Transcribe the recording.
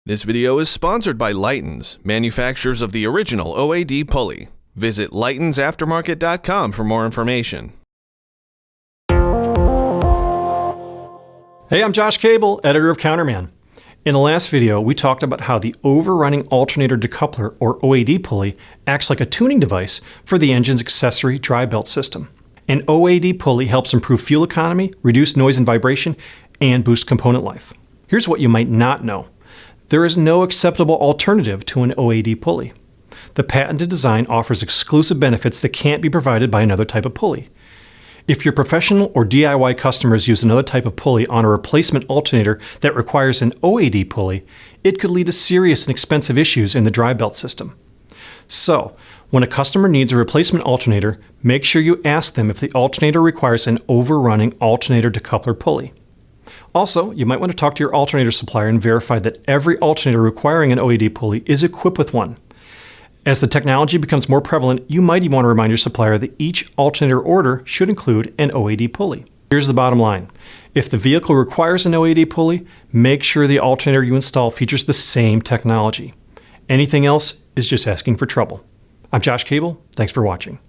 This video is sponsored by Lightens, manufacturers of the original OAD pulley. Visit lightensaftermarket.com for more information. Hey, I'm Josh Cable, editor of Counterman. In the last video, we talked about how the overrunning alternator decoupler, or OAD pulley, acts like a tuning device for the engine's accessory dry belt system. An OAD pulley helps improve fuel economy, reduce noise and vibration, and boost component life. Here's what you might not know. There is no acceptable alternative to an OAD pulley. The patented design offers exclusive benefits that can't be provided by another type of pulley. If your professional or DIY customers use another type of pulley on a replacement alternator that requires an OAD pulley, it could lead to serious and expensive issues in the dry belt system. So, when a customer needs a replacement alternator, make sure you ask them if the alternator requires an overrunning alternator decoupler pulley. Also, you might want to talk to your alternator supplier and verify that every alternator requiring an OAD pulley is equipped with one. As the technology becomes more prevalent, you might even want to remind your supplier that each alternator order should include an OAD pulley. Here's the bottom line. If the vehicle requires an OAD pulley, make sure the alternator you install features the same technology. Anything else is just asking for trouble. I'm Josh Cable. Thanks for watching.